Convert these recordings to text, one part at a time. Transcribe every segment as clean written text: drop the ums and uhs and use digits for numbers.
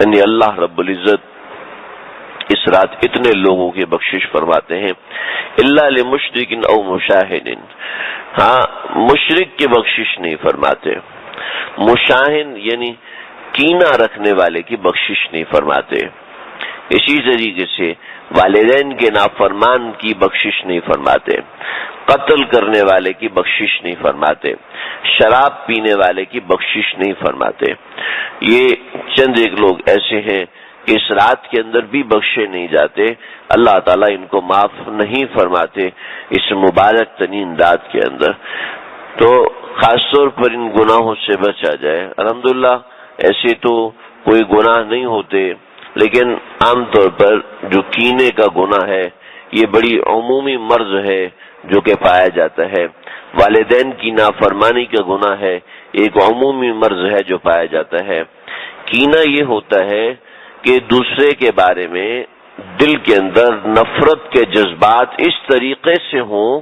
یعنی اللہ رب العزت اس رات اتنے لوگوں کی بخشش فرماتے ہیں، الا لمشرک او مشاہد، ہاں مشرک کی بخشش نہیں فرماتے، مشاہد یعنی کینہ رکھنے والے کی بخشش نہیں فرماتے، اسی طریقے سے والدین کے نافرمان کی بخشش نہیں فرماتے، قتل کرنے والے کی بخشش نہیں فرماتے، شراب پینے والے کی بخشش نہیں فرماتے۔ یہ چند ایک لوگ ایسے ہیں کہ اس رات کے اندر بھی بخشے نہیں جاتے، اللہ تعالیٰ ان کو معاف نہیں فرماتے اس مبارک ترین رات کے اندر۔ تو خاص طور پر ان گناہوں سے بچا جائے۔ الحمدللہ ایسے تو کوئی گناہ نہیں ہوتے، لیکن عام طور پر جو کینے کا گناہ ہے یہ بڑی عمومی مرض ہے جو کہ پایا جاتا ہے، والدین کی نافرمانی کا گناہ ہے، ایک عمومی مرض ہے جو پایا جاتا ہے۔ کینہ یہ ہوتا ہے کہ دوسرے کے بارے میں دل کے اندر نفرت کے جذبات اس طریقے سے ہوں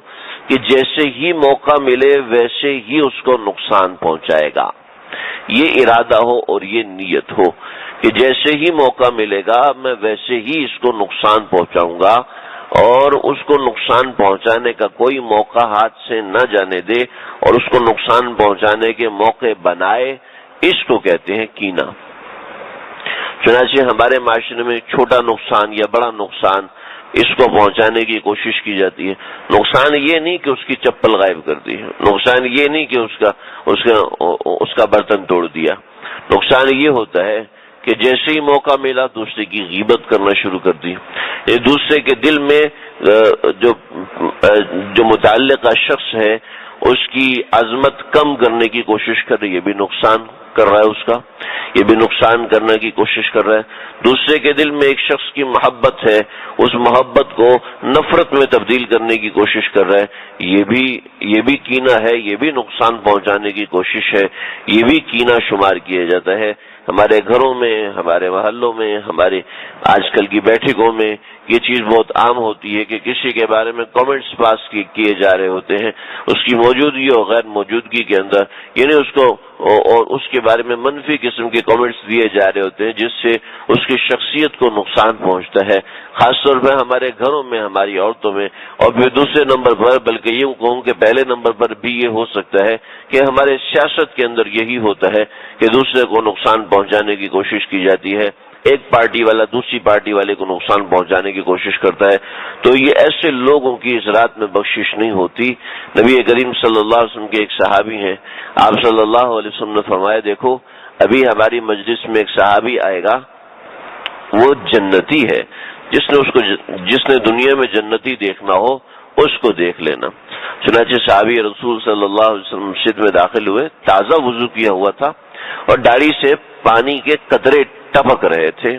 کہ جیسے ہی موقع ملے ویسے ہی اس کو نقصان پہنچائے گا، یہ ارادہ ہو اور یہ نیت ہو کہ جیسے ہی موقع ملے گا میں ویسے ہی اس کو نقصان پہنچاؤں گا، اور اس کو نقصان پہنچانے کا کوئی موقع ہاتھ سے نہ جانے دے اور اس کو نقصان پہنچانے کے موقع بنائے، اس کو کہتے ہیں کینہ۔ چنانچہ ہمارے معاشرے میں چھوٹا نقصان یا بڑا نقصان اس کو پہنچانے کی کوشش کی جاتی ہے۔ نقصان یہ نہیں کہ اس کی چپل غائب کر دی، نقصان یہ نہیں کہ اس کا برتن توڑ دیا، نقصان یہ ہوتا ہے کہ جیسے ہی موقع ملا دوسرے کی غیبت کرنا شروع کر دی، دوسرے کے دل میں جو متعلقہ شخص ہے اس کی عظمت کم کرنے کی کوشش کر رہی ہے، یہ بھی نقصان کر رہا ہے، اس کا یہ بھی نقصان کرنے کی کوشش کر رہا ہے۔ دوسرے کے دل میں ایک شخص کی محبت ہے، اس محبت کو نفرت میں تبدیل کرنے کی کوشش کر رہا ہے، یہ بھی کینہ ہے، یہ بھی نقصان پہنچانے کی کوشش ہے، یہ بھی کینہ شمار کیا جاتا ہے۔ ہمارے گھروں میں، ہمارے محلوں میں، ہمارے آج کل کی بیٹھکوں میں یہ چیز بہت عام ہوتی ہے کہ کسی کے بارے میں کامنٹس پاس کیے جا رہے ہوتے ہیں اس کی موجودگی اور غیر موجودگی کے اندر، یعنی اس کو اور اس کے بارے میں منفی قسم کے کامنٹس دیے جا رہے ہوتے ہیں جس سے اس کی شخصیت کو نقصان پہنچتا ہے، خاص طور پر ہمارے گھروں میں، ہماری عورتوں میں، اور پھر دوسرے نمبر پر بلکہ یہ کہوں کہ پہلے نمبر پر بھی یہ ہو سکتا ہے کہ ہمارے سیاست کے اندر یہی ہوتا ہے کہ دوسرے کو نقصان پہنچانے کی کوشش کی جاتی ہے، ایک پارٹی والا دوسری پارٹی والے کو نقصان پہنچانے کی کوشش کرتا ہے۔ تو یہ ایسے لوگوں کی اس رات میں بخشش نہیں ہوتی۔ نبی کریم صلی اللہ علیہ وسلم کے ایک صحابی ہیں، آپ صلی اللہ علیہ وسلم نے فرمایا دیکھو ابھی ہماری مجلس میں ایک صحابی آئے گا، وہ جنتی ہے، جس نے دنیا میں جنتی دیکھنا ہو اس کو دیکھ لینا۔ چنانچہ صحابی رسول صلی اللہ علیہ وسلم مسجد میں داخل ہوئے، تازہ وضو کیا ہوا تھا اور داڑھی سے پانی کے قطرے ٹپک رہے تھے۔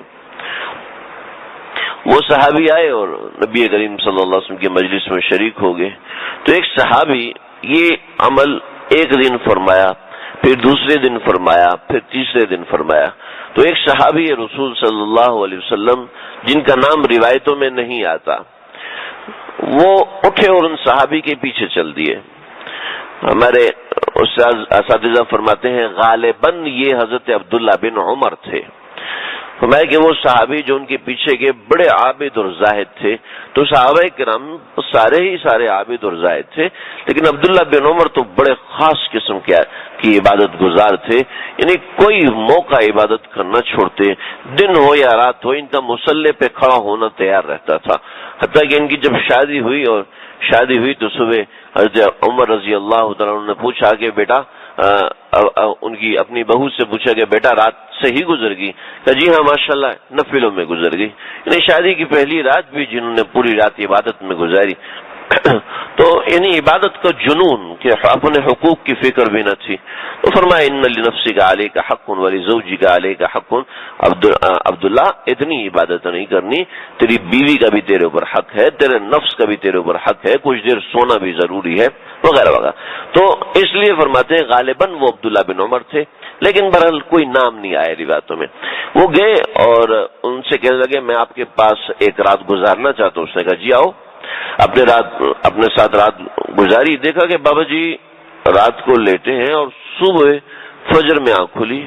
وہ صحابی آئے اور نبی کریم صلی اللہ علیہ وسلم کی مجلس میں شریک ہو گئے۔ تو ایک صحابی یہ عمل ایک دن فرمایا، پھر دوسرے دن فرمایا، پھر تیسرے دن فرمایا۔ تو ایک صحابی رسول صلی اللہ علیہ وسلم جن کا نام روایتوں میں نہیں آتا، وہ اٹھے اور ان صحابی کے پیچھے چل دیے۔ ہمارے استاد اساتذہ فرماتے ہیں غالباً یہ حضرت عبداللہ بن عمر تھے۔ فرمایا کہ وہ صحابی جو ان کے پیچھے کے بڑے عابد اور زاہد تھے، تو صحابہ کرام سارے عابد اور زاہد تھے، لیکن عبداللہ بن عمر تو بڑے خاص قسم کی عبادت گزار تھے، یعنی کوئی موقع عبادت کرنا چھوڑتے، دن ہو یا رات ہو ان کا مصلی پہ کھڑا ہونا تیار رہتا تھا۔ حتیٰ کہ ان کی جب شادی ہوئی تو صبح حضرت عمر رضی اللہ تعالیٰ عنہ نے پوچھا کہ بیٹا ان کی اپنی بہو سے پوچھا کہ بیٹا رات صحیح گزر گئی؟ کہ جی ہاں ماشاءاللہ نفلوں میں گزر گئی، یعنی شادی کی پہلی رات بھی جنہوں نے پوری رات عبادت میں گزاری۔ تو یعنی عبادت کا جنون کہ اپنے حقوق کی فکر بھی نہ تھی۔ تو فرمایا ان لنفسک علیک حق ولزوجک علیک حق، عبداللہ اتنی عبادت نہیں کرنی، تیری بیوی کا بھی تیرے اوپر حق ہے، تیرے نفس کا بھی تیرے اوپر حق ہے، کچھ دیر سونا بھی ضروری ہے، وغیرہ وغیرہ۔ تو اس لیے فرماتے ہیں غالباً وہ عبداللہ بن عمر تھے، لیکن بہرحال کوئی نام نہیں آیا روایتوں میں۔ وہ گئے اور ان سے کہنے لگے میں آپ کے پاس ایک رات گزارنا چاہتا ہوں۔ اس نے کہا جی آؤ۔ اپنے ساتھ رات گزاری، دیکھا کہ بابا جی رات کو لیٹے ہیں اور صبح فجر میں آنکھ کھلی،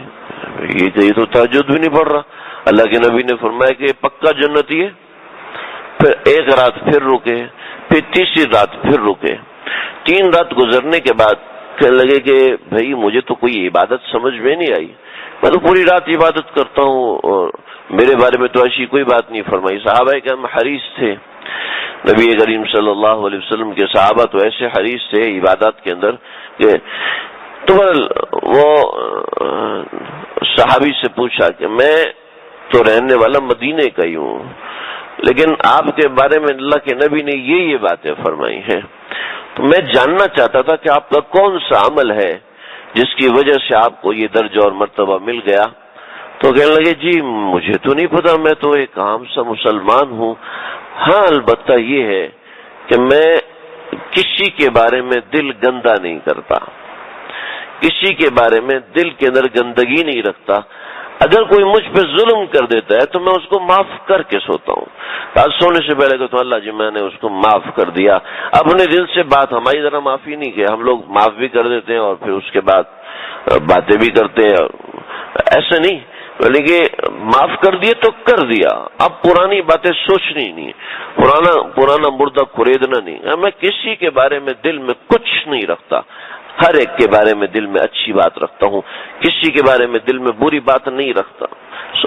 یہ تو تہجد بھی نہیں پڑھ رہا۔ اللہ کے نبی نے فرمایا کہ پکا جنتی ہے. پھر ایک رات پھر رکے, پھر تیسری رات پھر رکے. 3 رات گزرنے کے بعد کہنے لگے کہ بھائی مجھے تو کوئی عبادت سمجھ میں نہیں آئی, میں تو پوری رات عبادت کرتا ہوں اور میرے بارے میں تو ایسی کوئی بات نہیں فرمائی. صحابہ کرام حریص تھے, نبی کریم صلی اللہ علیہ وسلم کے صحابہ تو ایسے حریص تھے عبادات کے اندر کہ تو وہ صحابی سے پوچھا کہ میں تو رہنے والا مدینے کا ہی ہوں, لیکن آپ کے بارے میں اللہ کے نبی نے یہ باتیں فرمائی ہیں, تو میں جاننا چاہتا تھا کہ آپ کا کون سا عمل ہے جس کی وجہ سے آپ کو یہ درجہ اور مرتبہ مل گیا. تو کہنے لگے جی مجھے تو نہیں پتا, میں تو ایک عام سا مسلمان ہوں. ہاں البتہ یہ ہے کہ میں کسی کے بارے میں دل گندا نہیں کرتا, کسی کے بارے میں دل کے اندر گندگی نہیں رکھتا. اگر کوئی مجھ پہ ظلم کر دیتا ہے تو میں اس کو معاف کر کے سوتا ہوں. آج سونے سے پہلے کہ تو اللہ جی میں نے اس کو معاف کر دیا. اپنے دل سے بات ہماری ذرا معافی نہیں کہ ہم لوگ معاف بھی کر دیتے ہیں اور پھر اس کے بعد باتیں بھی کرتے ہیں. ایسا نہیں, لیکن معاف کر دیے تو کر دیا, اب پرانی باتیں سوچنی نہیں, پرانا مردہ کریدنا نہیں. میں کسی کے بارے میں دل میں کچھ نہیں رکھتا, ہر ایک کے بارے میں دل میں اچھی بات رکھتا ہوں, کسی کے بارے میں دل میں بری بات نہیں رکھتا,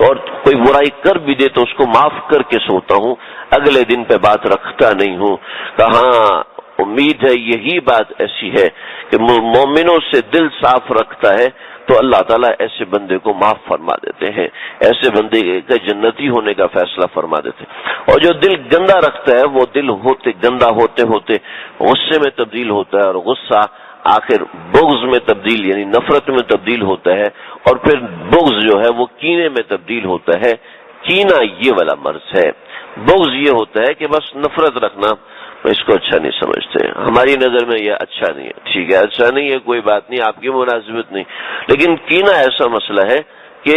اور کوئی برائی کر بھی دے تو اس کو معاف کر کے سوتا ہوں, اگلے دن پہ بات رکھتا نہیں ہوں. کہاں امید ہے یہی بات ایسی ہے کہ مومنوں سے دل صاف رکھتا ہے تو اللہ تعالیٰ ایسے بندے کو معاف فرما دیتے ہیں, ایسے بندے کا جنتی ہونے کا فیصلہ فرما دیتے ہیں. اور جو دل گندا رکھتا ہے وہ دل گندا ہوتے ہوتے غصے میں تبدیل ہوتا ہے, اور غصہ آخر بغض میں تبدیل یعنی نفرت میں تبدیل ہوتا ہے, اور پھر بغض جو ہے وہ کینے میں تبدیل ہوتا ہے. کینہ یہ والا مرض ہے. بغض یہ ہوتا ہے کہ بس نفرت رکھنا, اس کو اچھا نہیں سمجھتے, ہماری نظر میں یہ اچھا نہیں ہے, ٹھیک ہے اچھا نہیں ہے کوئی بات نہیں, آپ کی مناسبت نہیں. لیکن کینہ ایسا مسئلہ ہے کہ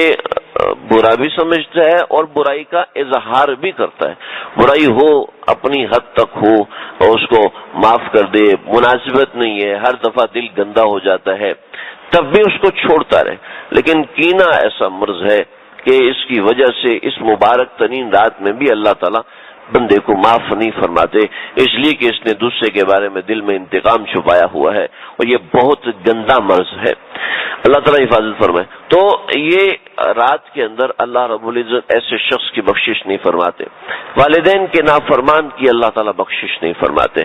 برا بھی سمجھتا ہے اور برائی کا اظہار بھی کرتا ہے. برائی ہو اپنی حد تک ہو اور اس کو معاف کر دے, مناسبت نہیں ہے, ہر دفعہ دل گندا ہو جاتا ہے, تب بھی اس کو چھوڑتا رہے. لیکن کینہ ایسا مرض ہے کہ اس کی وجہ سے اس مبارک ترین رات میں بھی اللہ تعالیٰ بندے کو معاف نہیں فرماتے, اس لیے کہ اس نے دوسرے کے بارے میں دل میں انتقام چھپایا ہوا ہے, اور یہ بہت گندا مرض ہے. اللہ تعالیٰ حفاظت فرمائے. تو یہ رات کے اندر اللہ رب العزت ایسے شخص کی بخشش نہیں فرماتے, والدین کے نافرمان کی اللہ تعالیٰ بخشش نہیں فرماتے,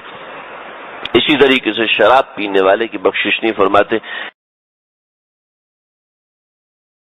اسی طریقے سے شراب پینے والے کی بخشش نہیں فرماتے.